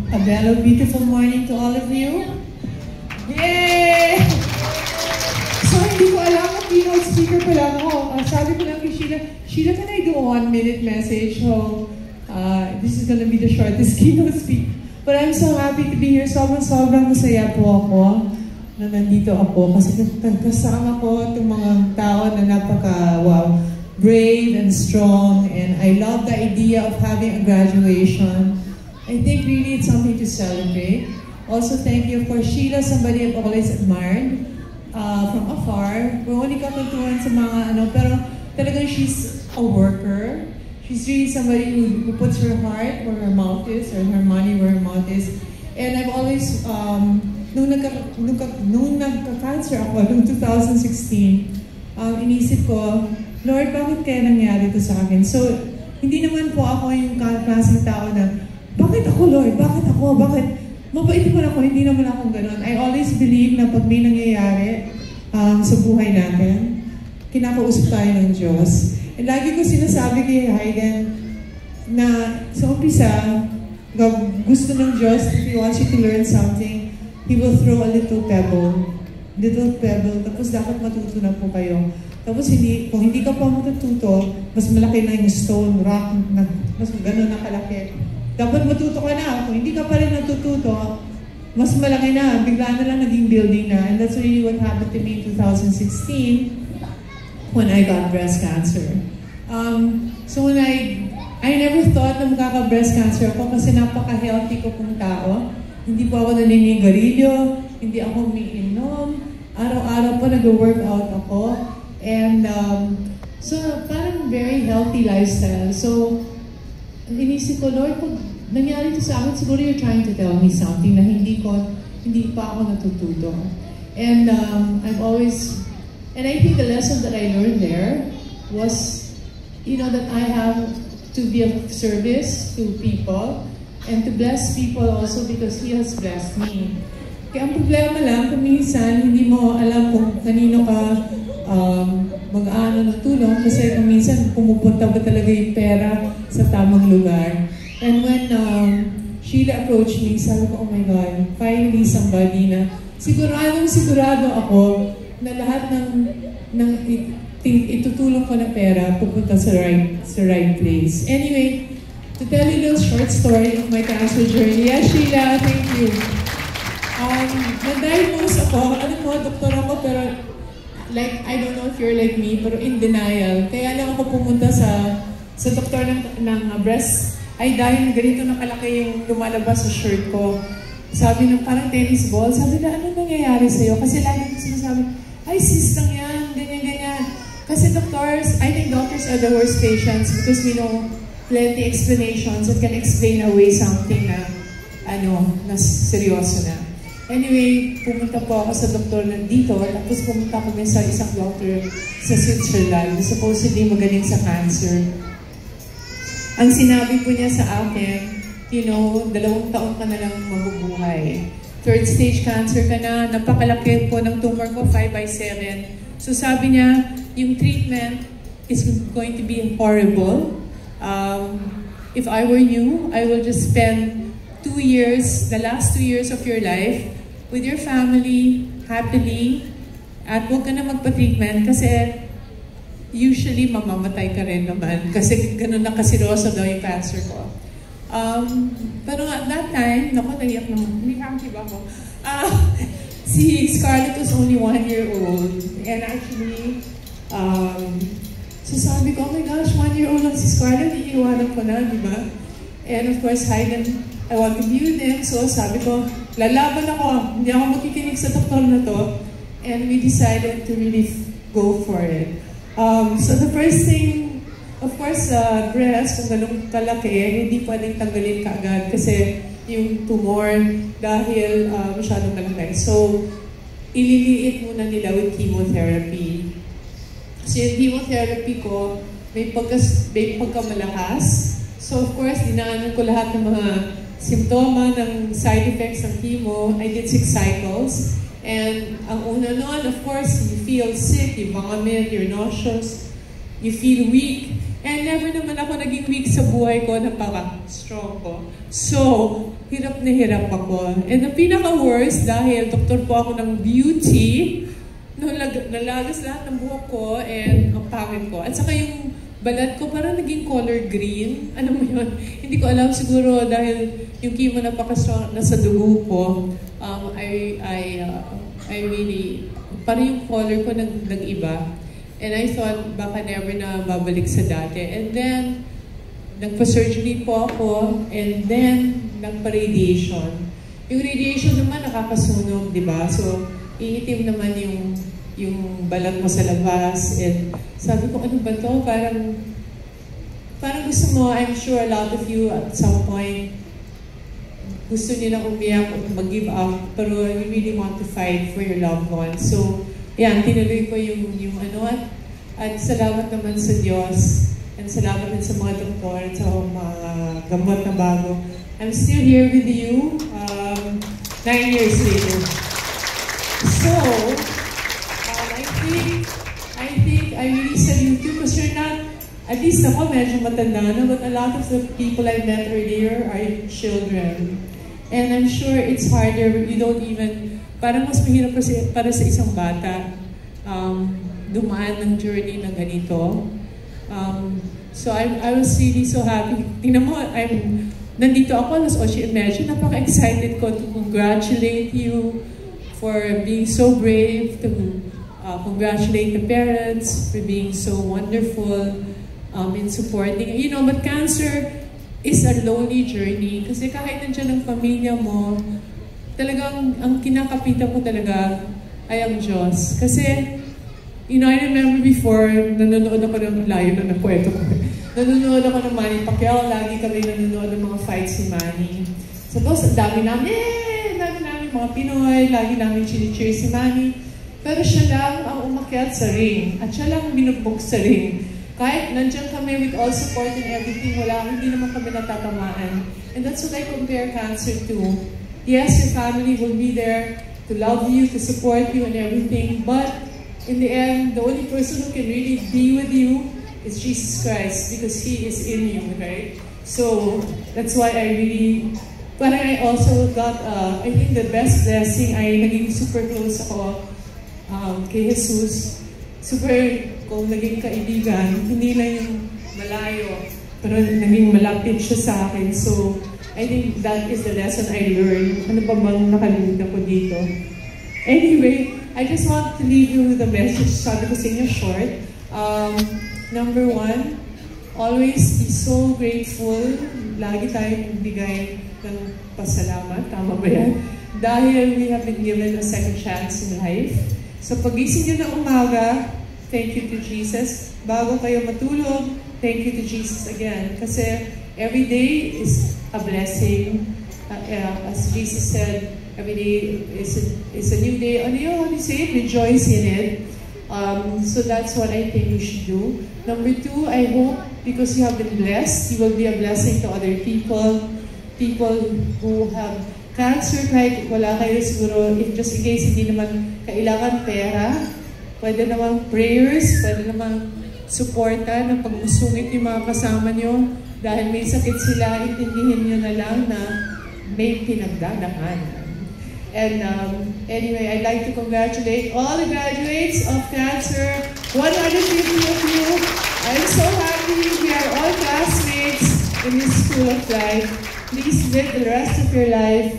A bello, beautiful morning to all of you. Yay! So, hindi ko alam ang keynote speaker pa lang ako. Sabi ko lang kay Sheila, can I do a 1-minute message? So, this is gonna be the shortest keynote speak. But I'm so happy to be here. Sobrang masaya po ako na nandito ako. Kasi kasama ko itong mga tao na napaka-wow. Brave and strong, and I love the idea of having a graduation. I think really it's something to celebrate. Also, thank you for Sheila, somebody I've always admired from afar. We're only kakuntuhan sa mga pero talagang she's a worker. She's really somebody who puts her heart where her mouth is, or her money where her mouth is. And I've always, nung nagka-cancer ako, noong 2016, inisip ko, Lord, bakit kaya nangyari ito sa akin? So, hindi naman po ako yung klaseng tao na, bakit ako, Lord? Bakit ako? Bakit? Mabait naman ako, hindi naman ako ganun. I always believe na pag may nangyayari sa buhay natin, kinakausap tayo ng Diyos. And lagi ko sinasabi kay Hayden na sa umpisa, gusto ng Diyos, if He wants you to learn something, He will throw a little pebble, tapos dapat matuto na po kayo. Tapos kung hindi ka pa matututo, mas malaki na yung stone, rock, mas gano'n na kalaki. Dapat matuto ka na. Kung hindi ka pa rin natututo, mas malaki na. Bigla na lang naging building na. And that's really what happened to me in 2016 when I got breast cancer. So when I never thought na magkaka-breast cancer ako kasi napaka-healthy ko pong tao. Hindi po ako naninigarilyo, hindi ako umiinom. Araw-araw po nag-workout ako. And so parang very healthy lifestyle. So inisip ko, Lord, pag nangyari ito sa akin, siguro you're trying to tell me something na hindi pa ako natututo. And and I think the lesson that I learned there was, that I have to be of service to people and to bless people also because He has blessed me. Kaya ang problema lang, kung minsan hindi mo alam kung kanino ka mag-aano ng tulong kasi kung minsan pumupunta ba talaga yung pera sa tamang lugar. And when Sheila approached me, sabi ko, oh my God, finally somebody na sigurado ako na lahat ng itutulong ko na pera pupunta sa right place. Anyway, to tell you a little short story of my cancer journey. Yes, Sheila, thank you. Na-diagnose ako, doktor ako, pero I don't know if you're like me, pero in denial. Kaya lang ako pumunta sa doktor ng breast. Ay, dahil ganito nakalaki yung lumalabas sa shirt ko. Sabi ng parang tennis ball, sabi na, ano nangyayari sa'yo? Kasi lagi ko sinasabi, ay, cyst lang yan, ganyan. Kasi I think doctors are the worst patients because we know plenty explanations that can explain away something na seryoso na. Anyway, pumunta po ako sa doktor dito, tapos pumunta kami sa isang doctor sa Switzerland, supposedly magaling sa cancer. Ang sinabi po niya sa akin, 2 taon ka na lang mabubuhay. 3rd stage cancer ka na, napakalaki po ng tumor ko, 5/7. So sabi niya, yung treatment is going to be horrible. If I were you, I will just spend the last 2 years of your life with your family, happily, at huwag ka na magpa-treatment kasi usually mamamatay ka rin naman kasi ganun na kasiroso daw yung cancer ko. Pero at that time, naiyak naman. May happy ba ako? Si Scarlett was only 1 year old. And actually, so sabi ko, oh my gosh, 1 year old lang si Scarlett, iiwanan ko na, di ba? And of course, Hayden, I want to be with him. So sabi ko, lalaban ako. Hindi ako makikinig sa doktor na to. And we decided to really go for it. So the first thing, of course, breast, kung ganun kalaki, hindi pwedeng tanggalin kaagad kasi yung tumor dahil masyadong malaki. So, ililiit muna nila with chemotherapy. So yung chemotherapy ko, may pagkamalakas. So of course, dinaanan ko lahat ng mga simptoma ng side effects ng chemo. I did 6 cycles. And ang una noon, of course, you feel sick, you vomit, you're nauseous, you feel weak. And never naman ako naging weak sa buhay ko, napaka-strong ko. So, hirap na hirap ako. And ang pinaka-worst, dahil doktor po ako ng beauty, nalagas lahat ng buhok ko and ang pangit ko. At saka yung balat ko parang naging color green. Ano mo yun? Hindi ko alam, siguro dahil yung chemo napaka-strong na sa dugo ko, I really, parang yung color ko nag-iba. And I thought baka never na babalik sa dati. And then, nagpa-surgery po ako, and then, nagpa-radiation. Yung radiation naman nakakasunog, di ba? So, iitim naman yung balat mo sa labas. And sabi ko, ano ba to? Parang gusto mo, I'm sure a lot of you at some point, gusto niyo na umiyak o mag-give up, pero you really want to fight for your loved ones. So, yan, tinuloy ko yung at salamat naman sa Diyos. And salamat din sa mga doktor, sa mga gamot na bago. I'm still here with you 9 years later. So, I think I really salute you because you're not, at least ako medyo matanda na, but a lot of the people I met earlier are children. And I'm sure it's harder, you don't even, parang mas mahirap para sa isang bata dumaan ng journey na ganito. So I was really so happy. Tingnan mo, nandito ako, as Oshi imagine, napaka-excited ko to congratulate you for being so brave, to congratulate the parents for being so wonderful in supporting. You know, but cancer is a lonely journey kasi kahit nandiyan ang pamilya mo, talagang ang kinakapitan ko talaga ay ang Diyos. Kasi you know, I remember before, nanonood ako ng layo na kwento ko. Nanonood ako ng Manny Pacquiao, lagi kami nanonood ng mga fights ni Manny. Suppose, ang dami namin mga Pinoy, lagi namin chini-cheer si Manny. Pero siya lang ang umakyat sa ring, at siya lang binugbog sa ring. Kahit nandiyan kami with all support and everything, hindi naman kami natatamaan. And that's what I compare cancer to. Yes, your family will be there to love you, to support you and everything, but in the end, the only person who can really be with you is Jesus Christ because He is in you, right? So, that's why but I also got, I think the best blessing ay naging super close ako kay Jesus. Kung naging kaibigan, hindi lang yung malayo, pero naging malapit siya sa akin. So, I think that is the lesson I learned. Ano pa bang nakalimutan ko dito? Anyway, I just want to leave you with a message. Sabi ko sa inyo short. Number 1, always be so grateful. Lagi tayong magbigay ng pasalamat. Tama ba yan? Dahil we have been given a second chance in life. So pagising nyo ng umaga, thank you to Jesus. Bago kayo matulog, thank you to Jesus again. Kasi every day is a blessing. As Jesus said, every day is a new day. How do you say it? Rejoice in it. So that's what I think we should do. Number 2, I hope because you have been blessed, you will be a blessing to other people. People who have cancer, kahit wala kayo siguro, just in case hindi naman kailangan pera, pwede naman prayers, pwede naman suporta na pag-usungit yung mga kasama nyo. Dahil may sakit sila, intindihin nyo na lang na may pinagdadaanan. And anyway, I'd like to congratulate all the graduates of cancer, 150 of you. I'm so happy we are all classmates in this school of life. Please live the rest of your life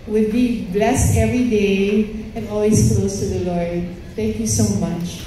with be blessed every day and always close to the Lord. Thank you so much.